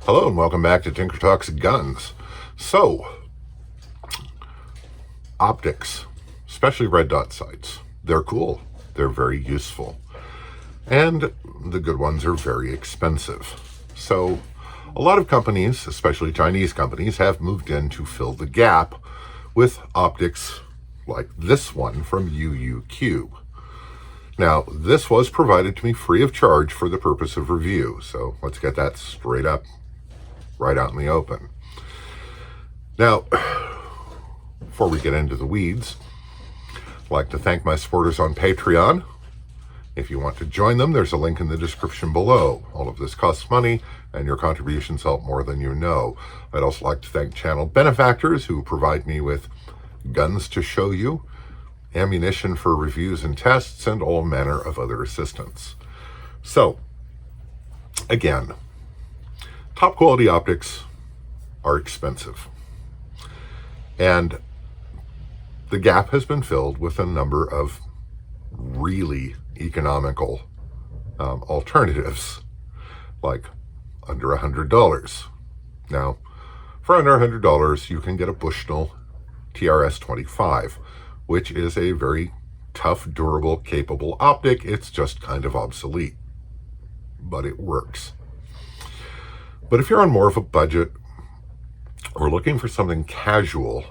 Hello and welcome back to Tinker Talks Guns. So, optics, especially red dot sights, they're cool. They're very useful. And the good ones are very expensive. So, a lot of companies, especially Chinese companies, have moved in to fill the gap with optics like this one from UUQ. Now, this was provided to me free of charge for the purpose of review, so let's get that straight up, right out in the open. Now, before we get into the weeds, I'd like to thank my supporters on Patreon. If you want to join them, there's a link in the description below. All of this costs money, and your contributions help more than you know. I'd also like to thank channel benefactors who provide me with guns to show you, ammunition for reviews and tests, and all manner of other assistance. So, again, top quality optics are expensive. And the gap has been filled with a number of really economical alternatives, like under $100. Now, for under $100, you can get a Bushnell TRS-25, which is a very tough, durable, capable optic. It's just kind of obsolete, but it works. But if you're on more of a budget or looking for something casual,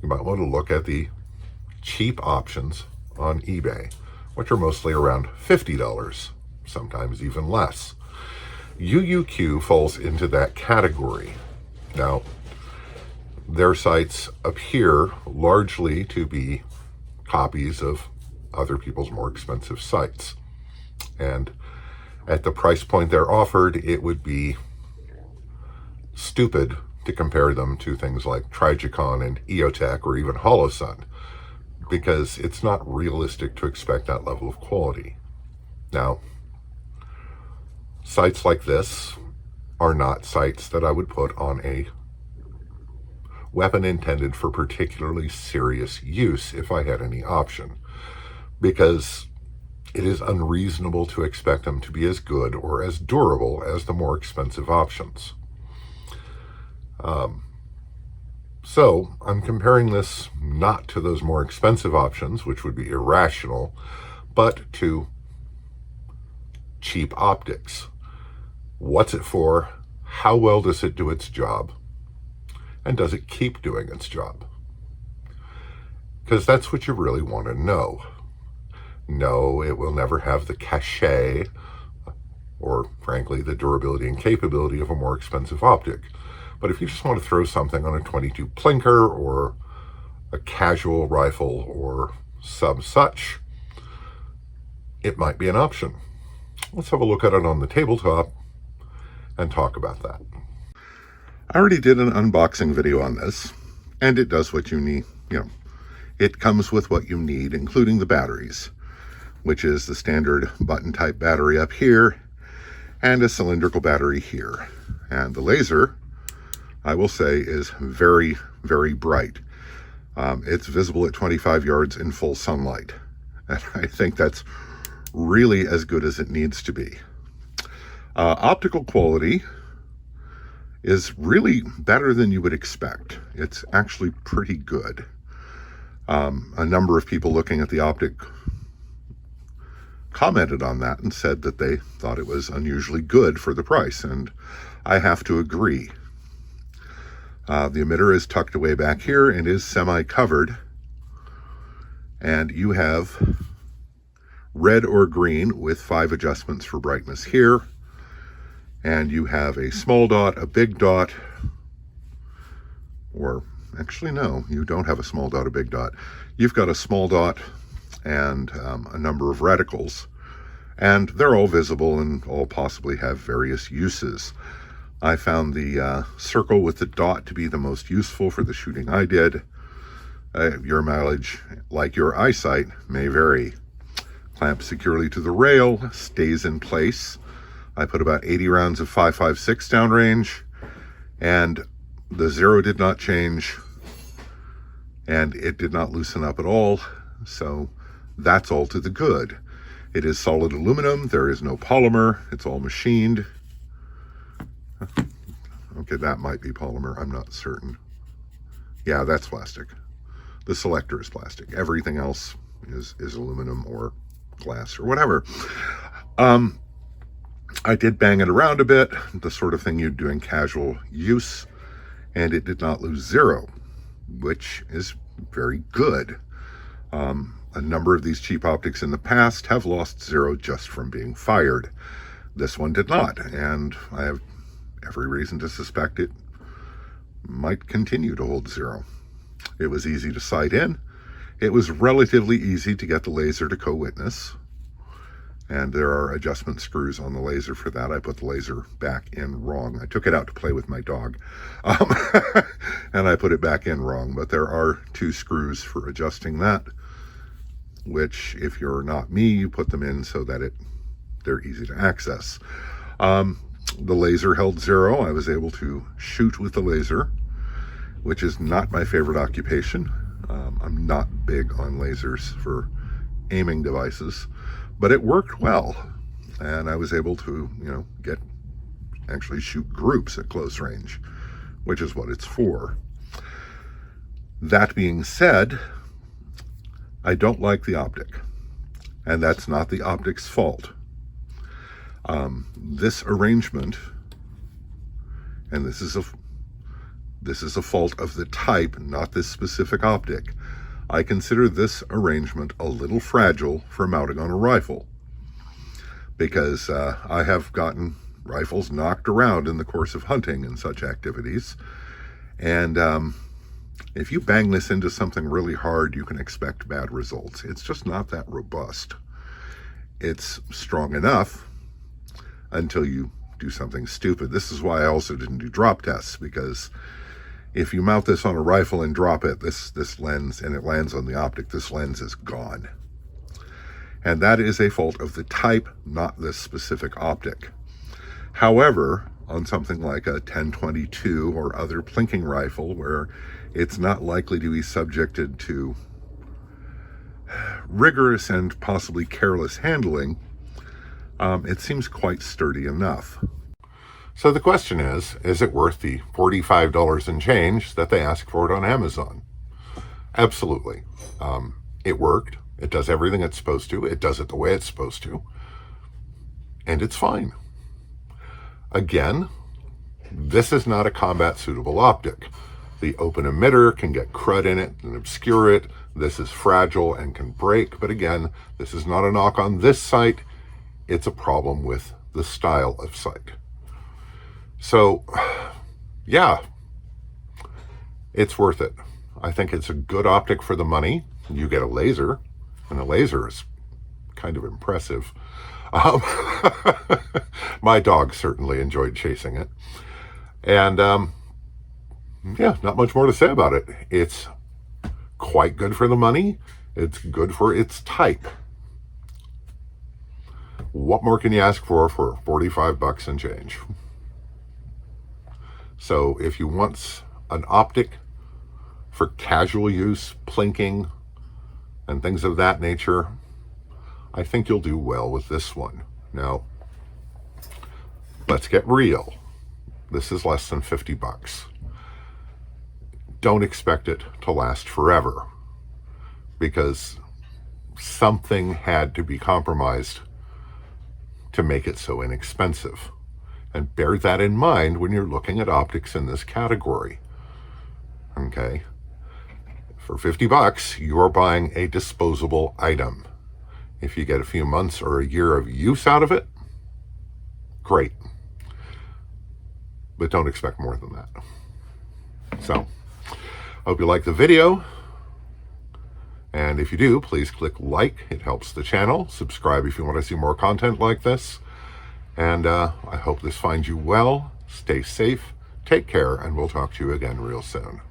you might want to look at the cheap options on eBay, which are mostly around $50, sometimes even less. UUQ falls into that category. Now, their sites appear largely to be copies of other people's more expensive sites. And at the price point they're offered, it would be stupid to compare them to things like Trigicon and EOTech or even Holosun, because it's not realistic to expect that level of quality. Now, sites like this are not sites that I would put on a weapon intended for particularly serious use if I had any option, because it is unreasonable to expect them to be as good or as durable as the more expensive options. So I'm comparing this not to those more expensive options, which would be irrational, but to cheap optics. What's it for? How well does it do its job? And does it keep doing its job? Because that's what you really want to know. No, it will never have the cachet or, frankly, the durability and capability of a more expensive optic. But if you just want to throw something on a .22 Plinker or a casual rifle or such, it might be an option. Let's have a look at it on the tabletop and talk about that. I already did an unboxing video on this, and it does what you need. It comes with what you need, including the batteries, which is the standard button type battery up here and a cylindrical battery here. And the laser, I will say, is very, very bright. It's visible at 25 yards in full sunlight. And I think that's really as good as it needs to be. Optical quality is really better than you would expect. It's actually pretty good. A number of people looking at the optic commented on that and said that they thought it was unusually good for the price, and I have to agree. The emitter is tucked away back here and is semi-covered, and you have red or green with 5 adjustments for brightness here, and you have a small dot, a big dot, or actually no, you don't have a small dot, a big dot. You've got a small dot and a number of reticles, and they're all visible and all possibly have various uses. I found the circle with the dot to be the most useful for the shooting I did. Your mileage, like your eyesight, may vary. Clamped securely to the rail, stays in place. I put about 80 rounds of 5.56 downrange, and the zero did not change, and it did not loosen up at all, so that's all to the good. It is solid aluminum, there is no polymer, it's all machined. Okay, that might be polymer. I'm not certain. Yeah, that's plastic. The selector is plastic. Everything else is aluminum or glass or whatever. I did bang it around a bit, the sort of thing you'd do in casual use, and it did not lose zero, which is very good. A number of these cheap optics in the past have lost zero just from being fired. This one did not, and I have every reason to suspect it might continue to hold zero. It was easy to sight in. It was relatively easy to get the laser to co-witness, and there are adjustment screws on the laser for that. I put the laser back in wrong. I took it out to play with my dog, and I put it back in wrong, but there are 2 screws for adjusting that, which, if you're not me, you put them in so that they're easy to access. The laser held zero. I was able to shoot with the laser, which is not my favorite occupation. I'm not big on lasers for aiming devices, but it worked well. And I was able to, actually shoot groups at close range, which is what it's for. That being said, I don't like the optic, and that's not the optic's fault. This arrangement, and this is a fault of the type, not this specific optic. I consider this arrangement a little fragile for mounting on a rifle, because I have gotten rifles knocked around in the course of hunting and such activities, and if you bang this into something really hard, you can expect bad results. It's just not that robust. It's strong enough until you do something stupid. This is why I also didn't do drop tests, because if you mount this on a rifle and drop it, this lens, and it lands on the optic, this lens is gone. And that is a fault of the type, not this specific optic. However, on something like a 10-22 or other plinking rifle, where it's not likely to be subjected to rigorous and possibly careless handling, it seems quite sturdy enough. So the question is it worth the $45 and change that they ask for it on Amazon? Absolutely. It worked. It does everything it's supposed to. It does it the way it's supposed to. And it's fine. Again, this is not a combat suitable optic. The open emitter can get crud in it and obscure it. This is fragile and can break. But again, this is not a knock on this sight. It's a problem with the style of sight. So, yeah, it's worth it. I think it's a good optic for the money. You get a laser, and a laser is kind of impressive. My dog certainly enjoyed chasing it. And, yeah, not much more to say about it. It's quite good for the money. It's good for its type. What more can you ask for 45 bucks and change? So if you want an optic for casual use, plinking, and things of that nature, I think you'll do well with this one. Now, let's get real. This is less than 50 bucks. Don't expect it to last forever, because something had to be compromised to make it so inexpensive. And bear that in mind when you're looking at optics in this category. Okay? For 50 bucks, you're buying a disposable item. If you get a few months or a year of use out of it, great. But don't expect more than that. So, I hope you like the video. And if you do, please click like. It helps the channel. Subscribe if you want to see more content like this. And I hope this finds you well. Stay safe, take care, and we'll talk to you again real soon.